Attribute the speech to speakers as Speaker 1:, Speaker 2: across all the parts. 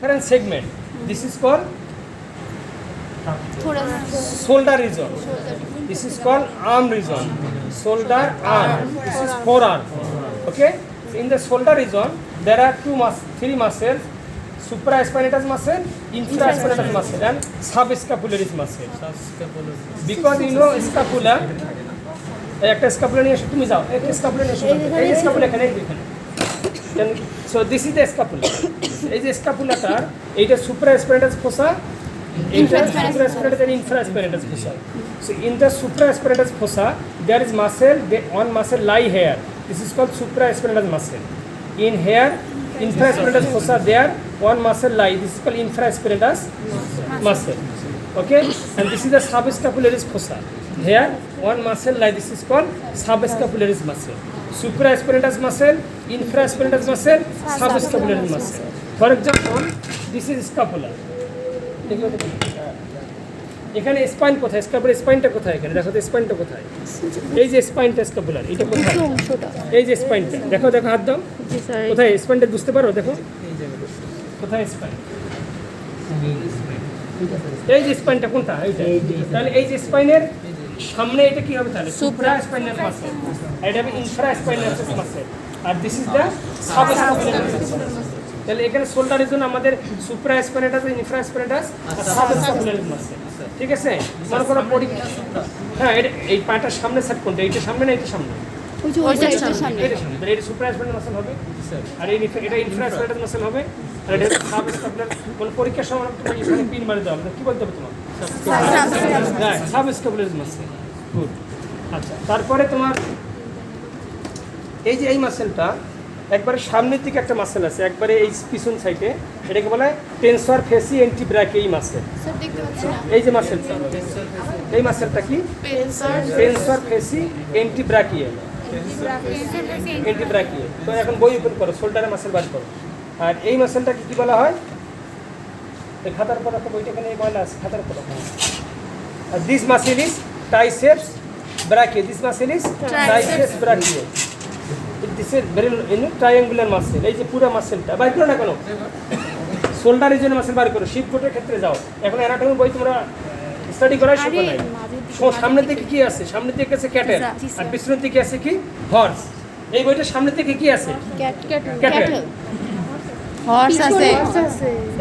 Speaker 1: different segment. This is called shoulder region. This is called arm region. Shoulder, arm. This is forearm. Okay. So in the shoulder region, there are three muscles: supraspinatus muscle, infraspinatus muscle, and subscapularis muscle. Because you know scapula, একটা scapula নিয়ে এসো, তুমি যাও, একটা scapula নিয়ে এসো, এই scapula এখানে, এখানে। So this is the scapula. এই যে স্ক্যাপুলাটা, এইটা supraspinatus fossa, এইটা supraspinatus and infraspinatus fossa. So in the supraspinatus fossa, there is muscle. One muscle lie here. This is called supraspinatus muscle. In here, infraspinatus fossa, there one muscle lie. This is called infraspinatus muscle. Okay, and this is the subscapularis fossa. Here one muscle lie. This is called subscapularis muscle. Supraspinatus muscle, infraspinatus muscle, subscapularis muscle. For example, this is scapula. এখানে spine কোথায়? Scapular স্পাইনটা কোথায়? এখানে দেখো তো স্পাইনটা কোথায়? এই যে স্পাইনটা scapular, এটা কোথায়? এই যে স্পাইনটা দেখো, দেখো হাত দাও, কোথায় স্পাইনটা বুঝতে পারো? দেখো কোথায় স্পাইন, এই যে স্পাইনটা কোনটা? এইটা। তাহলে এই যে স্পাইনের সামনে এটা কি হবে? তাহলে সুপ্রাস্পাইনাল মাসল, এটা হবে ইনফ্রাস্পাইনাল মাসল, আর this is the subscapular muscle. তাহলে এখানে শোল্ডারের জন্য আমাদের সুপ্রাস্পাইনাটাস, ইনফ্রাস্পাইনাটাস, সাবস্ক্যাপুলার মাসল। ঠিক আছে, মনে করো পরীক্ষা, হ্যাঁ এই পাটার সামনে সেট কোনটা? এইটা সামনে না এইটা সামনে? এটা সামনে। এটা সুপ্রাস্পাইনাল মাসল হবে, আর এটা ইনফ্রাস্পাইনাল মাসল হবে, আর এটা সাবস্ক্যাপুলার। মানে পরীক্ষার সময় তোমাকে এখানে পিন মারি দাও, কি বলতে হবে তোমার? হ্যাঁ, সাবস্ক্যাপুলার মাসল। গুড। আচ্ছা, তারপরে তোমার এই যে এই মাসলটা একবারে সামনের দিকে একটা মাসল আছে, একবারে এই পিছন সাইডে, এটাকে বলা হয় টেনসর ফেসি অ্যান্টিব্রাকিয়াল মাসল। এই যে মাসলটা, এই মাসলটা কি? টেনসর ফেসি অ্যান্টিব্রাকিয়াল। অ্যান্টিব্রাকিয়াল। তো এখন বই ওপেন করো, শোল্ডারের মাসল বার করো। আর এই মাসলটাকে কি বলা হয়? এই খাতার পর একটা বইটা এখানে বলা আছে, খাতার পর। আর this muscle is triceps brachial. This muscle is triceps brachial. This is very triangular muscle. এই যে পুরো মাসলটা বার করো না কেন? শোল্ডারের জন্য মাসল বার করো। শিপ কোটের ক্ষেত্রে যাও, এখন অ্যানাটমি বই তোমরা স্টাডি করার সময় নাই। সামনের দিকে কি আছে? সামনের দিকে আছে ক্যাটেল, আর পিছনের দিকে আছে কি? হর্স। এই বইটার সামনের দিকে কি আছে? ক্যাটেল। হর্স আছে।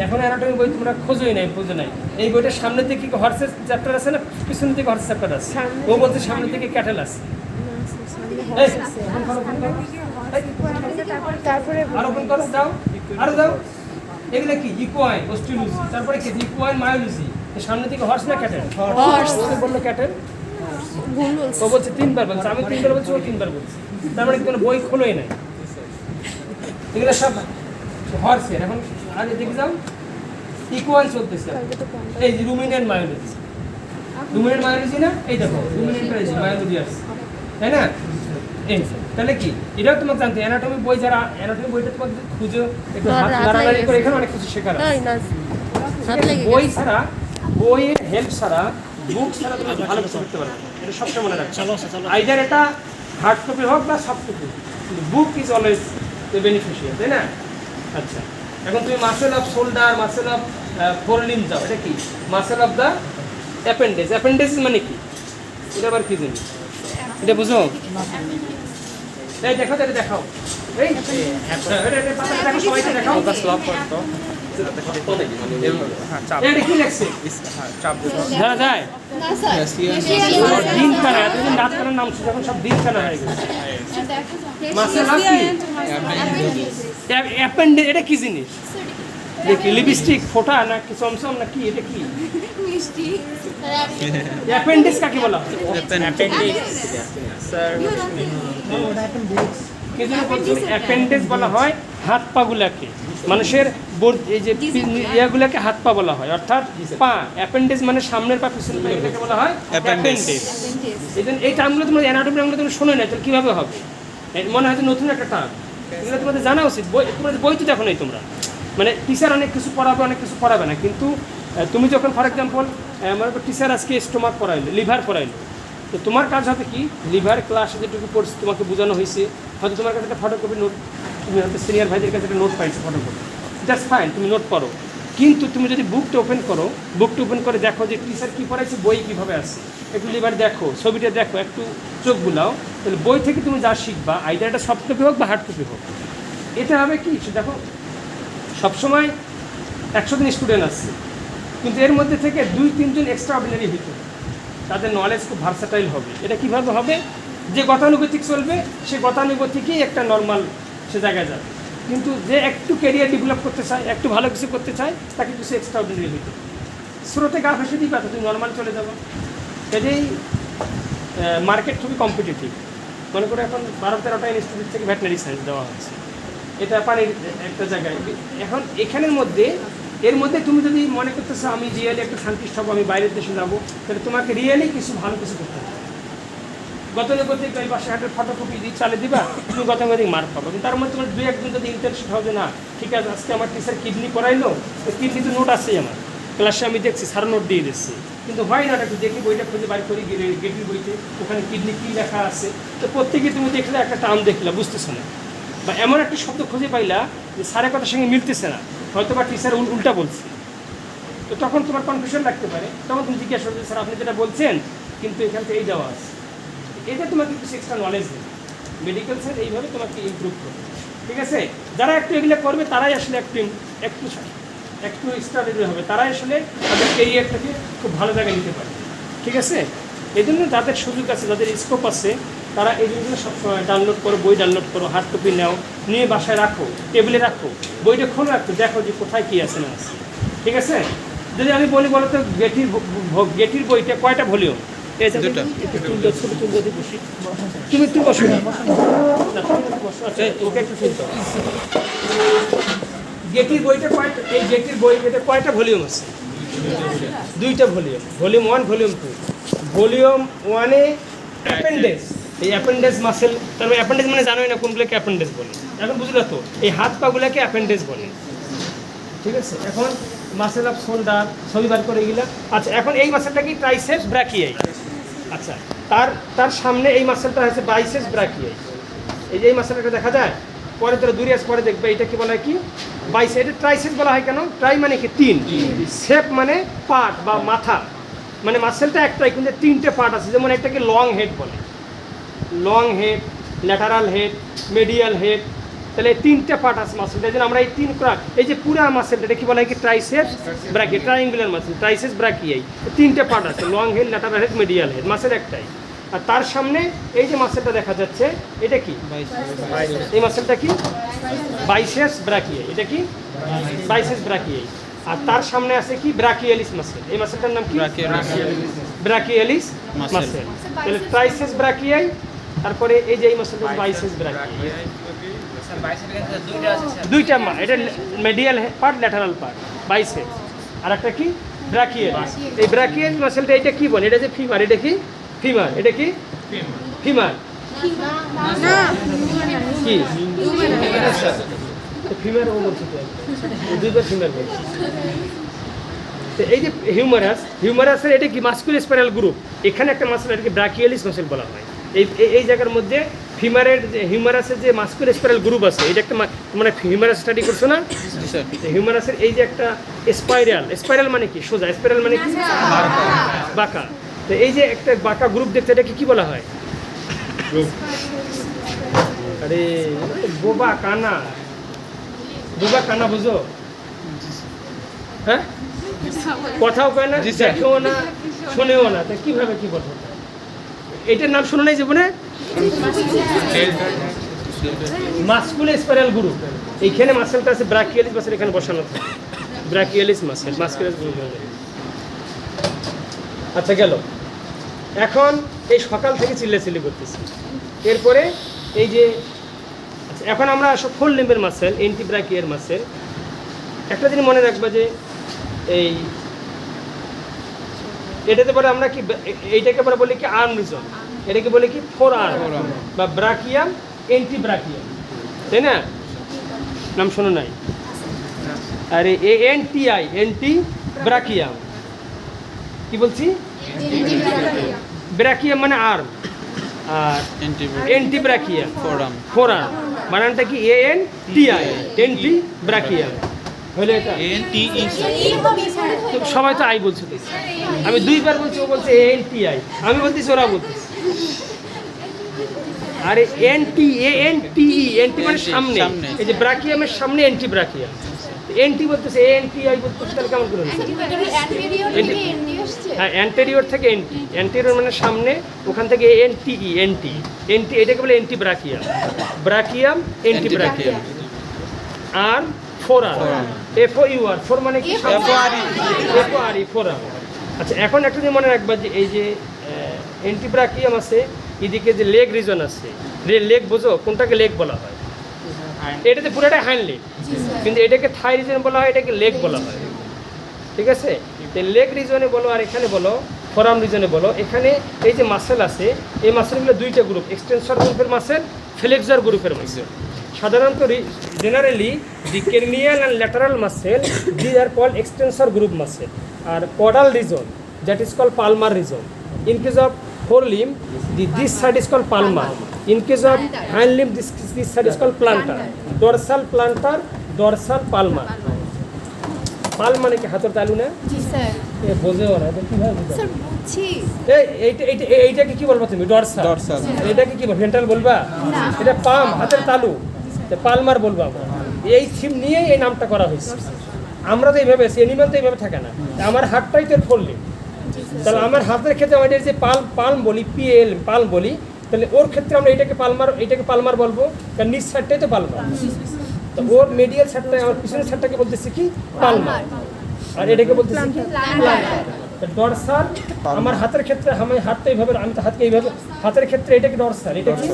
Speaker 1: এখন অ্যানাটমি বই তোমরা খোঁজোই নাই, বুঝো নাই। এই বইটার সামনের দিকে কি হর্সের চ্যাপ্টার আছে না পিছনের দিকে হর্স চ্যাপ্টার আছে? ও বলতে সামনের দিকে ক্যাটেল আছে। তারপরে আরো ওপেন করো, যাও আরো যাও। এগুলা কি? ইকুয়াইন অস্টিওলজি, তারপরে কি? ইকুয়াইন মায়োলজি। সামনে থেকে হর্স না ক্যাটেল? হর্স। ও বললো ক্যাটেল, ও বলছে তিনবার বলছে, আমি তিনবার বলছি, ও তিনবার বলছে। তার মানে কোনো বই খোলোই নাই। এগুলো সব হর্সের। এখন আগে দেখে যাও, ইকুয়াইন চলতেছে। এই যে রুমিনেন্ট মায়োলজি, রুমিনেন্ট মায়োলজি না? এই দেখো রুমিনেন্ট মায়োলজি আছে, তাই না? এই তাহলে কি এটাও তোমাকে জানতে? অ্যানাটমি বই, যারা অ্যানাটমি বইটা তোমাকে খুঁজে একটু হাত নাড়ানাড়ি করে, এখানে অনেক কিছু শেখার আছে। বই ছাড়া, বইয়ের হেল্প ছাড়া, বুক ছাড়া তুমি ভালো কিছু করতে পারবে না। এটা সবসময় মনে রাখবে। আইদার এটা হার্ড কপি হোক বা সফট কপি, কিন্তু book is always the beneficial, তাই না? আচ্ছা, এখন তুমি muscle of shoulder, muscle of forelimb যাও। এটা কি? Muscle of the appendage. Appendage মানে কি? এটা আবার কি জিনিস? এটা বুঝো? এই দেখো, এটা দেখাও। এই এটা পাতাটা দেখো, সবাইকে দেখাও। ওটা স্লপ করতো। এটা কি লেখছে? ধরা যায় না স্যার। দিন কানা, এতদিন রাত কানার নাম ছিল, এখন সব দিন কানা হয়ে গেছে। মাসেল অফ কি? অ্যাপেন্ডেজ। এটা কি জিনিস? দেখি লিপস্টিক ফোটা না কি চমচম না কি? এটা কি? মিষ্টি। অ্যাপেন্ডিক্স কাকে বলা হয়? অ্যাপেন্ডিক্স স্যার, অ্যাপেন্ডিক্স বলা হয় হাত পাগুলাকে, মানুষের এই যে ইয়াগুলাকে হাত পা বলা হয়, অর্থাৎ পা। অ্যাপেন্ডিক্স মানে সামনের পা পিছনের পা, এটাকে বলা হয় অ্যাপেন্ডিক্স। এই টার্মগুলো তোমরা অ্যানাটমি টার্মগুলো তোমরা শোনো না, তাহলে কীভাবে হবে? মনে হয় নতুন একটা টার্ম, এগুলো তোমাদের জানা উচিত। তোমাদের বই তো দেখো নাই তোমরা। মানে টিচার অনেক কিছু পড়াবে, অনেক কিছু পড়াবে না, কিন্তু তুমি যখন ফর এক্সাম্পল আমার টিচার আজকে স্টোমাক পড়াইলো, লিভার পড়াইলো, তো তোমার কাজ হবে কি? লিভার ক্লাসে যেটুকু পড়ছে তোমাকে বোঝানো হয়েছে, হয়তো তোমার কাছে একটা ফটোকপি নোট, তুমি হয়তো সিনিয়র ভাইদের কাছে একটা নোট পাইছো ফটোকপি, জাস্ট ফাইন, তুমি নোট পড়ো। কিন্তু তুমি যদি বুকটা ওপেন করে দেখো যে টিচার কী পড়াইছে, বই কীভাবে আছে, একটু এবার দেখো, ছবিটা দেখো, একটু চোখ বুলাও, তাহলে বই থেকে তুমি যা শিখবা, আইদার এটা সফট কপি হোক বা হার্ড কপি হোক, এটা হবে কি, দেখো সবসময় 100 জন স্টুডেন্ট আসছে, কিন্তু এর মধ্যে থেকে 2-3 জন এক্সট্রা অর্ডিনারি হইতে হবে, তাদের নলেজ খুব ভার্সাটাইল হবে। এটা কীভাবে হবে, যে গতানুগতিক চলবে সে গতানুগতিকই একটা নর্মাল সে জায়গায় যাবে, কিন্তু যে একটু ক্যারিয়ার ডেভেলপ করতে চায়, একটু ভালো কিছু করতে চায়, তাকে কিছু এক্সট্রা অর্ডিনারি হইতে হবে। স্রোতে গা ভেসে দিবা তো তুমি নর্মাল চলে যাবো। কাজেই মার্কেট খুবই কম্পিটিটিভ। মনে করো এখন 12-13টা ইনস্টিটিউট থেকে ভেটেনারি সায়েন্স দেওয়া হচ্ছে, এটা পানির একটা জায়গায়। এখন এর মধ্যে তুমি যদি মনে করতেছো আমি রিয়েলি একটু শান্তিষ্ঠ হবো, আমি বাইরের দেশে যাবো, তাহলে তোমাকে রিয়েলি কিছু ভালো কিছু করতে হবে। গতানুগতিক ওই পাশে হাটের ফটোকপি দিয়ে চালে দিবা, তুমি গতানুগতিক মার্ক পাবো, কিন্তু তার মধ্যে তোমার 2-1 যদি ইন্টারেস্ট হবে, না ঠিক আছে আজকে আমার টিচার কিডনি পড়াইলো, তো কিডনিতে নোট আছেই আমার ক্লাসে, আমি দেখছি সারা নোট দিয়ে দিচ্ছি, কিন্তু হয় না একটু দেখি বইটা খুঁজে বাড়ি করি, গেটির বইতে ওখানে কিডনি কী লেখা আছে, তো প্রত্যেকে তুমি দেখলে একটা টার্ম দেখলা বুঝতেছো না, বা এমন একটা শব্দ খুঁজে পাইলা যে স্যারের কথার সঙ্গে মিলতেছে না, হয়তো বা টিচার উল্টা বলছে, তো তখন তোমার কনফিউশন লাগতে পারে, তখন তুমি জিজ্ঞাসা করবে স্যার আপনি যেটা বলছেন কিন্তু এখান থেকে এই দেওয়া আছে, এটা তোমাকে কিছু এক্সট্রা নলেজ দেবে। মেডিকেল সায়েন্স এইভাবে তোমাকে ইমপ্রুভ করবে, ঠিক আছে? যারা একটু এগুলো করবে তারাই আসলে একটু স্টাডি হবে, তারাই আসলে তাদের কেরিয়ারটাকে খুব ভালো জায়গায় নিতে পারে, ঠিক আছে? এই জন্য যাদের সুযোগ আছে, যাদের স্কোপ আছে, তারা এই জিনিসগুলো সবসময় ডাউনলোড করো, বই ডাউনলোড করো, হার্ড কপি নাও, নিয়ে বাসায় রাখো, টেবিলে রাখো, বইটা খোলা রাখো, দেখো যে কোথায় কী আছে না আছে, ঠিক আছে? যদি আমি বলি বলো তো গেটির বইটা কয়টা ভলিউম? তুমি একটু বসো, ওকে একটু শুনতে। গেটির বইটা কয়টা, এই গেটির বই এটা কয়টা ভলিউম আছে? 2টা ভলিউম, ভলিউম 1, ভলিউম 2। ভলিউম 1-এ অ্যাপেন্ডেক্স, এই অ্যাপেন্ডেক্স মাসেল, তারপরে অ্যাপেন্ডেক্স মানে জানোই না কোনগুলোকে অ্যাপেন্ডেক্স বলে, এখন বুঝলে তো, এই হাত পাগুলোকে অ্যাপেন্ডেক্স বলে, ঠিক আছে? এখন মাসেল অফ শোল্ডার ছবি বার করে এগুলা। আচ্ছা, এখন এই মাসেলটা কি ট্রাইসেপস ব্রাকিয়াই। আচ্ছা, তার সামনে এই মাসেলটা হচ্ছে বাইসেপস ব্রাকিয়াই। এই যে এই মাসেলটা দেখা যায়, পরে তোরা দূরে আস পরে দেখবে, এটা কি বলা হয় কি বাইসেপ, এটা ট্রাইসেপস বলা হয় কেন? ট্রাই মানে কি 3, সেপ মানে পার্ট বা মাথা, মানে মাসেলটা একটাই কিন্তু 3টে পার্ট আছে, যেমন এটাকে লং হেড বলে, long head, lateral head, medial head, তাহলে 3টে পার্ট আছে মাসেলটা, এই জন্য আমরা এই যে পুরা মাসেলটা এটা কি বলা হয় কি ট্রাইসেপস ব্রাকিয়া, ট্রায়াঙ্গুলার মাসেল, ট্রাইসেপস ব্রাকিয়াই, 3টে পার্ট আছে, long head, lateral head, medial head, muscle একটাই। আর তার সামনে এই যে মাসেলটা দেখা যাচ্ছে, এটা কি এই মাসেলটা কি বাইসেপস ব্রাকিয়াই, এটা কি বাইসেপস ব্রাকিয়াই। আর তার সামনে আছে কি ব্রাকিয়ালিস মাসেল, এই মাসেলটার নাম কি ব্রাকিয়ালিস মাসেল। তাহলে ট্রাইসেপস ব্রাকিয়াই, তারপরে এই যে এই মাসেলটা বাইসেপস ব্রাকিয়াই, 2টা এটা medial part, lateral part, biceps, আর একটা কি ব্রাকিয়াল। এই ব্রাকিয়াল মাসেলটা এটা কি বলে? এটা যে ফিমার, এটা কি ফিমার, এটা কি ফিমার কি ফিমার, ও বলছে দুইবার ফিমার বলছে। তো এই যে হিউমারাসের এটা কি মাস্কুলার স্পাইরাল গ্রুপ, এখানে একটা মাসেল, এটাকে ব্রাকিয়ালিস মাসেল বলা হয়। এই জায়গার মধ্যে ফিমারের যে হিউমারাসের যে মাস্কুলার স্পাইরাল গ্রুপ আছে, এটা একটা মানে হিউমারাস স্টাডি করছো না? হিউমারাসের এই যে একটা স্পাইরাল মানে কি সোজা, স্পাইরাল মানে কি বাঁকা, তো এই যে একটা বাঁকা গ্রুপ দেখতে, এটাকে কি বলা হয়? আরে বোবা কানা বুঝো, হ্যাঁ কথাও কয় না, দেখেও না, শোনেও না, তা কিভাবে কি বলবো? এটার নাম শোনো নাই জীবনে? মাস্কুলার স্পাইরাল গ্রুপ, এইখানে মাসেলটা আছে ব্রাকিয়ালিস মাসেল, এখানে বসানো থাকে ব্রাকিয়ালিস মাসেল, মাস্কুলার গ্রুপ। আচ্ছা গেল, এখন এই সকাল থেকে চিল্লাচিল্লি করতেছি, এরপরে এই যে আচ্ছা এখন আমরা সব ফোর লিম্বের মাসেল, এন্টিব্রাকিয়ার মাসেল। একটা জিনিস মনে রাখবা যে এই এটাতে পরে আমরা কি এইটাকে পরে বলি কি আর্ম রিজন, এটাকে বলি কি ফোর আর্ম বা ব্রাকিয়াম, এন্টিব্রাকিয়াম, তাই না? নাম শোনো নাই? আরে ANTI, এন্টি ব্রাকিয়াম, কি বলছি? ব্রাকিয়াম মানে আর্ম, আর এন্টিব্রাকিয়াম ফোর আর্ম, বানানটা কি ANTI, এন্টি ব্রাকিয়াম হলো এটা
Speaker 2: ANTE
Speaker 1: তো সবাই তো আই বলছে তো। আমি 2 বার বলছি, ও বলছে ANTI, আমি বলতেছি ওরা বলতেছে। আরে এনটি মানে সামনে, এই যে ব্রাকিয়ামের সামনে এন্টি ব্রাকিয়াম, এনটি বলতেছে ANTI বলতেছে, তাহলে কেমন করে হচ্ছে? হ্যাঁ, অ্যান্টেরিয়র থেকে এন্টি, অ্যান্টেরিয়র মানে সামনে, ওখান থেকে এনটি, এটাকে বলে এন্টি ব্রাকিয়াম, ব্রাকিয়াম এন্টি ব্রাকিয়াম। আর ফোরাম, FOUR, ফোর মানে কি? FORE, forum. আচ্ছা, এখন একটা জিনিস মনে রাখবা যে এই যে অ্যান্টিব্রাকিয়াম আছে, এদিকে যে লেগ রিজন আছে, লেগ বোঝো কোনটাকে লেগ বলা হয়? এটাতে পুরোটাই হাইন্ড লেগ, কিন্তু এটাকে থাই রিজন বলা হয়, এটাকে লেগ বলা হয়, ঠিক আছে? লেগ রিজনে বলো আর এখানে বলো ফোরাম রিজনে বলো। এখানে এই যে মাসেল আছে, এই মাসেলগুলো 2টা গ্রুপ, এক্সটেনসর গ্রুপের মাসেল, ফ্লেক্সর গ্রুপের মাসেল। সাধারণত generally the cranial and lateral muscle, these are called extensor group muscle, আর caudal region that is called palmar region. In case of forelimb, this side is called palmar. In case of hindlimb, this side is called plantar. Dorsal plantar, dorsal palmar. পাল মানে কি হাতের তালু না?
Speaker 3: জি sir.
Speaker 1: এ বোঝেও না, এটা কিভাবে বুঝাবো?
Speaker 3: স্যার বুঝছি।
Speaker 1: এইটাকে কি বলবো তুমি? ডরসাল। এটাকে কি বলবো? ভেন্ট্রাল বলবা?
Speaker 3: না।
Speaker 1: এটা পাম, হাতের তালু, পালমার বলবো আমরা। এই থিম নিয়েই এই নামটা করা হয়েছে। আমরা তো এইভাবে আছি, এনিম্যাল তো এইভাবে থাকে না। আমার হাতটাই তো ফললি, তাহলে আমার হাতের ক্ষেত্রে আমাদের যে পালম বলি, পালম বলি, তাহলে ওর ক্ষেত্রে আমরা এটাকে পালমার বলবো, কারণ নিচ সাইডটাই তো পালমার। তো ওর মিডিয়াল সাইডটা, আমার পিছনের সাইডটাকে বলতেছি কি? পালমার। আর এটাকে বলতেছি কি? প্লান্টার। ডরসাল আমার হাতের ক্ষেত্রে, আমি হাতটা এইভাবে, আমি তো হাতকে এইভাবে, হাতের ক্ষেত্রে এটাকে ডরসাল, এটা কি?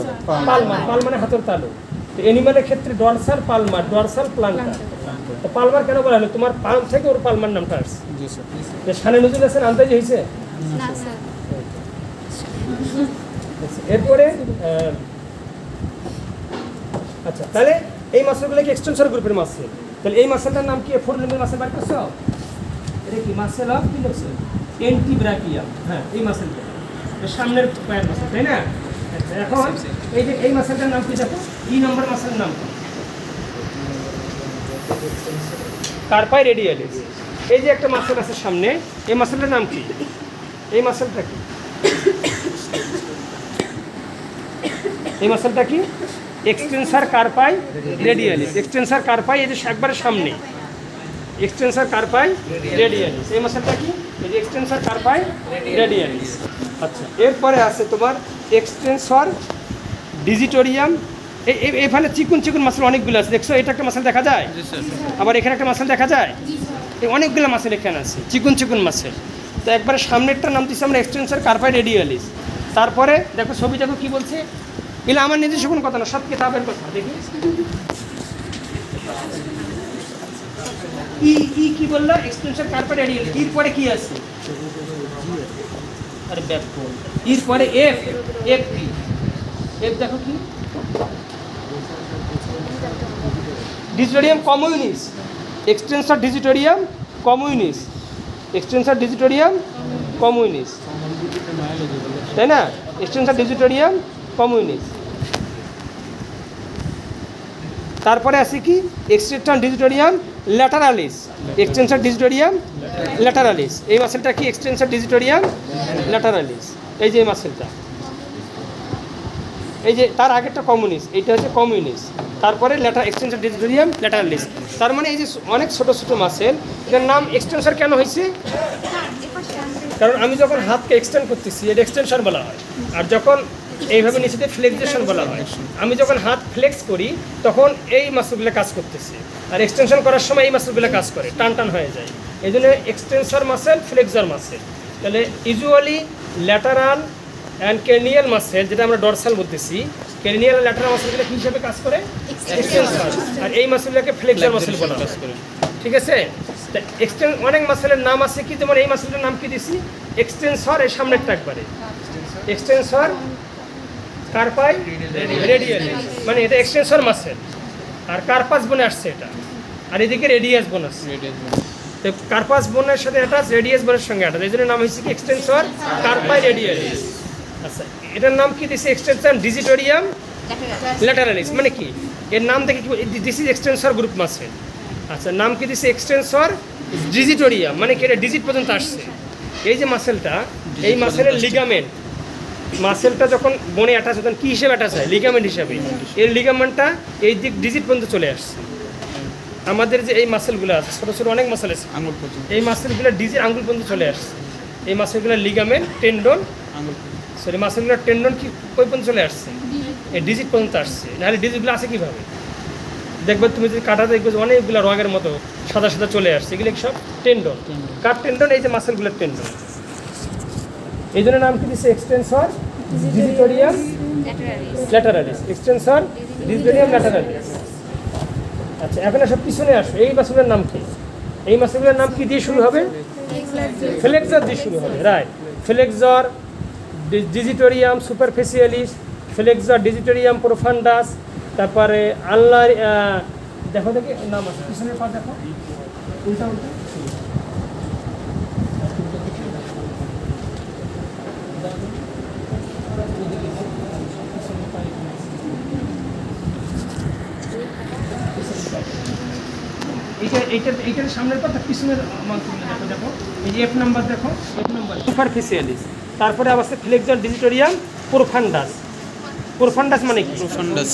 Speaker 1: পালমার। পাল মানে হাতের তালু। তো অ্যানিমালের ক্ষেত্রে ডরসাল পালমার, ডরসাল প্লান্টার। তো পালমার কেন বলা হলো? তোমার পালম থেকে ওর পালমার নামটা আসছে। শানে নজরুল হাসান আন্দাজ হয়েছে?
Speaker 3: না স্যার।
Speaker 1: এরপরে আচ্ছা, তাহলে এই মাসেলগুলো কি এক্সটেনসর গ্রুপের মাসেল? তাহলে এই মাসেলটার নাম কি? ফোর লিম্বের মাসেল বার করছো? এটা কি মাসেল অফ কি বলছে? অ্যান্টিব্রাকিয়াম। হ্যাঁ, এই মাসেলটা সামনের পায়ের মাসেল, তাই না? আচ্ছা, এখন এই যে এই মাসেলটার নাম কি দেখো, নম্বর মাসেলের নাম কি? কার্পাই রেডিয়ালিস। এই যে একটা মাসেল আছে সামনে, এই মাসেলটার নাম কি? এই মাসেলটা কি? এই মাসেলটা কি? Extensor carpi radialis. Extensor carpi, এই যে একবারে সামনে, এক্সটেনসর কার্পাই রেডিয়ালিস। এই মাসেলটা কি? এই যে এক্সটেনসর কার্পাই রেডিয়ালিস। আচ্ছা, এরপরে আছে তোমার এক্সটেনসর ডিজিটোরিয়াম। এখানে চিকুন মাসেল অনেকগুলো আছে, দেখছো? এটা একটা মাসেল দেখা যায়, আবার এখানে একটা মাসেল দেখা যায়, এই অনেকগুলো মাসেল এখানে আছে, চিকুন মাসেল। তো একবারে সামনেরটার নাম দিচ্ছি আমরা এক্সটেনসর কার্পাই রেডিয়ালিস। তারপরে দেখো ছবি, দেখো কি বলছে? এগুলো আমার নিজস্ব কোনো কথা না, সব কিতাবের কথা। দেখি কি বললো? Extensor carpi radialis. এর পরে কি আছে? আরে ব্যাকবোন। এর পরে এফ কি? এফ দেখো কি? ডিজিটোরিয়াম কমিউনিস। এক্সটেনসর ডিজিটোরিয়াম কমিউনিস, এক্সটেনসর ডিজিটোরিয়াম কমিউনিস, তাই না? এক্সটেনসর ডিজিটোরিয়াম কমিউনিস। তারপরে আছে কি? Extensor digitorum ল্যাটারালিস। Extensor digitorum ল্যাটারালিস। এই মাসেলটা কি? Extensor digitorum ল্যাটারালিস। এই যে এই মাসেলটা, এই যে তার আগেরটা কমিউনিস, এইটা হচ্ছে কমিউনিস। তারপরে এক্সটেনসর ডিজিটোরিয়াম ল্যাটারালিস। তার মানে এই যে অনেক ছোট ছোট মাসেল, এটার নাম এক্সটেনসর কেন হয়েছে? কারণ আমি যখন হাতকে এক্সটেন্ড করতেছি, এটা এক্সটেনশন বলা হয়। আর যখন এইভাবে নিচেতে ফ্লেক্সেশন বলা হয়। আমি যখন হাত ফ্লেক্স করি, তখন এই মাসেলগুলো কাজ করতেছে, আর এক্সটেনশন করার সময় এই মাসেলগুলো কাজ করে, টান হয়ে যায়। এই জন্য এক্সটেনসর মাসেল, ফ্লেক্সর মাসেল। তাহলে usually lateral and cranial muscle, যেটা আমরা ডরসাল বলতেছি, ক্রেনিয়াল ল্যাটারাল মাসেলগুলো কী হিসাবে কাজ করে? এক্সটেনসর। আর এই মাসেলগুলোকে ফ্লেক্সর মাসেল বলা হয়, ঠিক আছে? অনেক মাসেলের নাম আছে কি, যেমন এই মাসেলটার নাম কি দিছি? এক্সটেনসর। এই সামনেরটা একবারে এক্সটেনসর কার্পাই রেডিয়ালিস, মানে এটা এক্সটেনসর মাসেল। আর কার্পাস বোনে আসছে এটা, আর এদিকে রেডিয়াস বোন আসছে। তো কার্পাস বোনের সাথে অ্যাটাচ, রেডিয়াস বোনের সঙ্গে অ্যাটাচ, এই জন্য নাম হয়েছে কি? Extensor carpi radialis. আচ্ছা, এটার নাম কি দিছে? Extensor digitorum lateralis. মানে কি এর নাম দেখে কি? This is extensor group muscle. আচ্ছা, নাম কি দিচ্ছে? এক্সটেনসর ডিজিটোরিয়াম, মানে কি এটা ডিজিট পর্যন্ত আসছে। এই যে মাসেলটা, এই মাসেলের লিগামেন্ট, মাসেলটা যখন বনে অ্যাটাচ হয় তখন কী হিসেবে অ্যাটাচ হয়? লিগামেন্ট হিসাবে। এর লিগামেন্টটা এই দিক ডিজিট পর্যন্ত চলে আসছে। আমাদের যে এই মাসেলগুলো আছে, ছোটো ছোটো অনেক মাসেল আছে,
Speaker 2: আঙুল পর্যন্ত,
Speaker 1: এই মাসেলগুলো ডিজিট আঙুল পর্যন্ত চলে আসছে। এই মাসেলগুলোর লিগামেন্ট, টেন্ডন,
Speaker 2: আঙুল
Speaker 1: সরি মাসেলগুলোর টেন্ডন কি কই পর্যন্ত চলে আসছে? এই ডিজিট পর্যন্ত আসছে। নাহলে ডিজিটগুলো আসে কীভাবে? দেখবে তুমি যদি কাটা দেখবে যে অনেকগুলো রগের মতো সাদা সাদা চলে আসছে, এগুলো সব টেন্ডন। কার টেন্ডন? এই যে মাসেলগুলোর টেন্ডন। এই জন্য নাম কি দিচ্ছে? Extensor digitorum ল্যাটারালিস। Extensor digitorum ল্যাটারালিস। আচ্ছা, এখন সব পিছনে আসো। এই মাসেলের নাম কি? এই মাসেলগুলোর নাম কি দিয়ে শুরু হবে? ফ্লেক্সর দিয়ে শুরু হবে, right. Flexor ডিজিটোরিয়াম superficialis, flexor ডিজিটোরিয়াম profundus, তারপরে আল্লাহ, দেখো দেখি নাম আছে পিছনের পা দেখো, উল্টা উল্টা। এইটার সামনের কথা পিছনের দেখো, দেখো এই যে এফ নাম্বার, দেখো এফ নাম্বার সুপারফিসিয়ালিস। তারপরে আবার ফ্লেক্সর ডিজিটোরিয়াম প্রোফান্ডাস। প্রোফান্ডাস মানে কি?
Speaker 2: প্রোফান্ডাস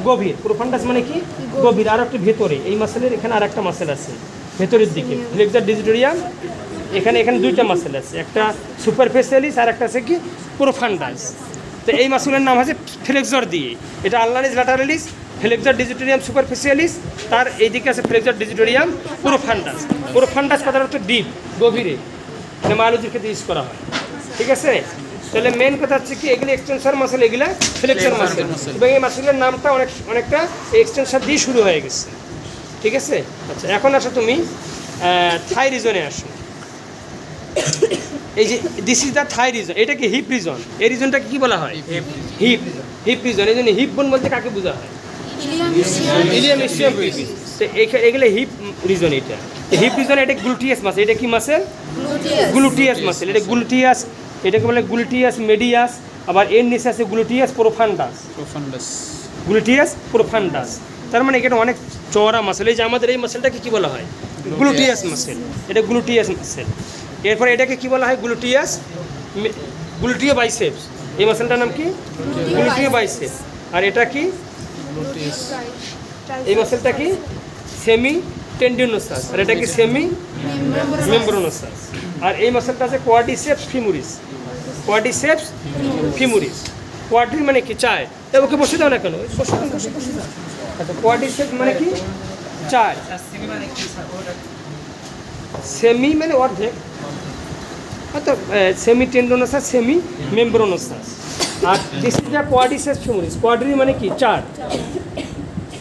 Speaker 1: গভীর। প্রোফান্ডাস মানে কি? গভীর। আর একটু ভেতরে, এই মাসেলের এখানে আর একটা মাসেল আছে ভেতরের দিকে, ফ্লেক্সর ডিজিটোরিয়াম। এখানে দুইটা মাসেল আছে, একটা সুপারফিসিয়ালিস আর একটা আছে কি প্রোফান্ডাস। তো এই মাসেলের নাম আছে ফ্লেক্সর দিয়ে। এটা আলনারিস ল্যাটারালিস, ফ্লেক্সর ডিজিটোরিয়াম সুপারফিসিয়ালিস, তার এইদিকে আছে ফ্লেক্সর ডিজিটোরিয়াম প্রোফান্ডাস। প্রোফান্ডাস কথাটা হচ্ছে ডিপ, গভীরে, মানে বায়োলজির ক্ষেত্রে ইউজ করা হয়। ঠিক আছে? তাহলে মেন কথা হচ্ছে কি, এগুলো এক্সটেনসর মাসেল, এগুলো ফ্লেক্সর মাসেল। এবং এই মাসেলের নামটা অনেকটা এক্সটেনসর দিয়ে শুরু হয়ে গেছে। ঠিক আছে? আচ্ছা, এখন আসো তুমি থাই রিজনে আসো। এই যে this is the thigh region, এটা কি হিপ রিজন? এই রিজনটাকে কি বলা হয়? হিপ। Hip region. এই জন্য হিপ বোন বলতে কাকে বোঝা হয়? Ilium ischium pubis. তো এগুলো হিপ রিজন। এটা হিপ রিজন, এটা গ্লুটিয়াস মাসেল। এটা কি মাসেল? Gluteus muscle. এটা গ্লুটিয়াস, এটাকে বলে গ্লুটিয়াস মেডিয়াস। আবার এর নিচে আছে গ্লুটিয়াস প্রোফান্ডাস। গ্লুটিয়াস প্রোফান্ডাস, তার মানে এটা অনেক চওড়া মাসেল। এই যে আমাদের এই মাসেলটাকে কি বলা হয়? Gluteus muscle. এটা গ্লুটিয়াস মাসেল। এরপরে এটাকে কি বলা হয়? গ্লুটিও বাইসেপস। এই মাসেলটার নাম কি? গ্লুটিও বাইসেপস। আর এটা কি? এই মাসেলটা কি? Semi tendinosus. আর এটা কি? সেমি মেমব্রানোসাস। আর এই মাসেলটা আছে কোয়াড্রিসেপস ফিমুরিস। Quadriceps femoris. কোয়াড্রি মানে কি? চায়। তা ওকে বসে দাও না কেন? আচ্ছা, কোয়াড্রিসেপস মানে কি? চায়। সেমি মানে অর্ধেক, অর্থাৎ সেমি টেন্ডোনোসাস, সেমি মেমব্রানোসাস। আর this is the quadriceps femoris. Quadri মানে কি? চার।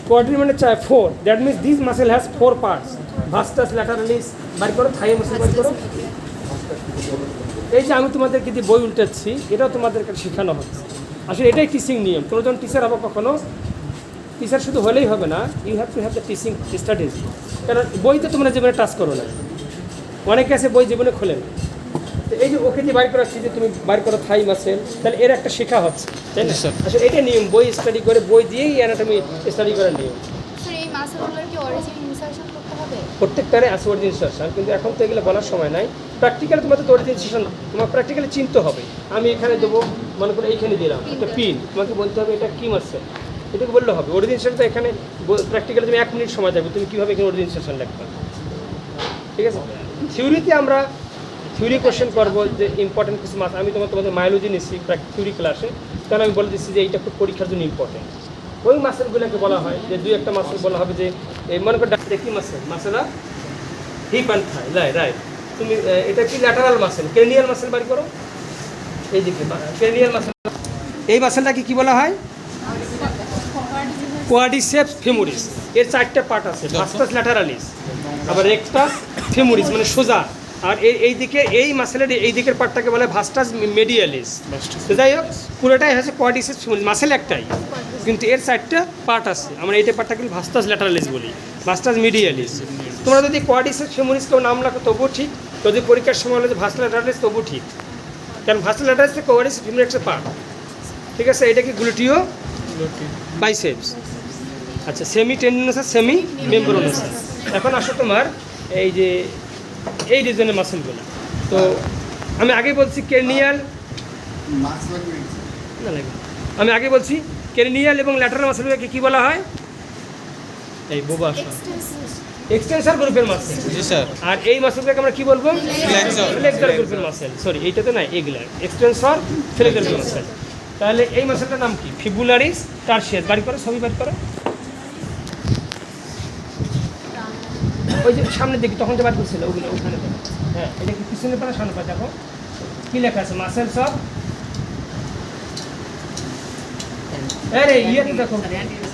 Speaker 1: কোয়াড্রি মানে চায়, four. That means this muscle has four parts. Vastus lateralis, বার করো। থাই মাসেল বার করো। এই যে আমি তোমাদেরকে যে বই উল্টাচ্ছি, এটাও তোমাদেরকে শেখানো হচ্ছে। আসলে এটাই টিচিং নিয়ম। কোনো যখন টিচার হবো, কখনো টিচার শুধু হলেই হবে না, you have to have the teaching strategy. কারণ বইতে তোমরা জীবনে টাচ করো না, অনেকে আছে বই জীবনে খোলে না। তো এই যে ওকে যে বাইর করাচ্ছি, যে তুমি বাইর করো থাই মাসেল, তাহলে এর একটা শেখা হচ্ছে, তাই না? আসলে এটা নিয়ম, বই স্টাডি করে, বই দিয়েই অ্যানাটমি স্টাডি করার নিয়ম। প্রত্যেকটারে আছে অরিজিন ইনস্ট্রাকশন, কিন্তু এখন তো এগুলো বলার সময় নাই। প্র্যাকটিক্যালি তোমাদের তো অরিজিন ইনস্ট্রাকশন তোমার প্র্যাকটিক্যালি চিনতে হবে। আমি এখানে দেবো, মনে করে এইখানে দিলাম একটা পিন, তোমাকে বলতে হবে এটা কী মাসেল, এটাকে বললে হবে। অরিজিন ইনস্ট্রাকশন তো এখানে প্র্যাকটিক্যালি তুমি 1 মিনিট সময় যাবে, তুমি কীভাবে এখানে অরিজিন ইনস্ট্রাকশন লিখবে। ঠিক আছে? থিওরিতে আমরা থিওরি কোশ্চেন করবো, যে ইম্পর্টেন্ট কিছু মাস। আমি তোমাদের বায়োলজি নিচ্ছি থিওরি ক্লাসে, তাহলে আমি বলে দিচ্ছি যে এইটা খুব পরীক্ষার জন্য ইম্পর্টেন্ট। ওই মাসেলগুলোকে বলা হয়, যে 2-1টা মাসেল বলা হবে, যে এই মনে করো কি মাসেল, মাসেলা হিপ অ্যান্ড থাই, রাইট। তুমি এটা কি? Lateral muscle. ক্রেনিয়াল মাসেল বাড়ি করো, এই দিকে ক্রেনিয়াল মাসেল। এই মাসেলটাকে কি বলা হয়? কোয়াড্রিসেপস ফিমুরিস। এর 4টা পার্ট আছে, ভাস্টাস ল্যাটারালিস, আবার রেক্টাস ফিমুরিস মানে সোজা। আর এই দিকে এই মাসেলের এই দিকের পার্টটাকে বলে ভাস্টাস মেডিয়ালিস। তো যাই হোক, পুরোটাই হচ্ছে কোয়াড্রিসেপস ফিমুরিস। মাসেল একটাই, কিন্তু এর 4টা পার্ট আছে। আমরা এইটা পার্টটাকে ভাস্টাস ল্যাটারালিস বলি, ভাস্টাস মিডিয়ালিস। তোমরা যদি কোয়াড্রিসেপস ফিমুরিস কেউ নাম রাখো তবুও ঠিক, যদি পরীক্ষার সময় হলে যে ভাস্টাস ল্যাটারালিস তবুও ঠিক, কারণ ভাস্টাস ল্যাটারালিস কোয়াড্রিসেপস ফিমুরিস একটা পার্ট। ঠিক আছে? এটা কি? গ্লুটিও বাইসেপস। আচ্ছা, সেমি টেন্ডিনোসাস, সেমি মেমব্রানোসাস। এখন আসো তোমার এই যে এই রিজনের মাসেলগুলো। তো আমি আগে বলছি ক্রেনিয়াল, না লাগবে, আমি আগে বলছি ক্রেনিয়াল এবং ল্যাটারাল মাসেলগুলোকে কি বলা হয়? এই বোবা এক্সটেনসর গ্রুপের মাসেল।
Speaker 2: জি স্যার।
Speaker 1: আর এই মাসেলগুলোকে আমরা কি বলবো? ফ্লেক্সর গ্রুপের মাসেল। সরি, এইটা তো না, এগুলা এক্সটেনসর ফ্লেক্সর গ্রুপের মাসেল। তাহলে এই মাসেলটার নাম কি? ফিবুলারিস টারসিয়াস। বাড়ি করো, ছবি বাড়ি করো। ওই যে সামনের দিকে তখন যে বার করছিল ওগুলো ওখানে দেখো। হ্যাঁ, এটা কি পিছনে পারে সামনে পারে? দেখো কি লেখা আছে, মাসেলস অফ। আরে ইয়ে তো দেখো,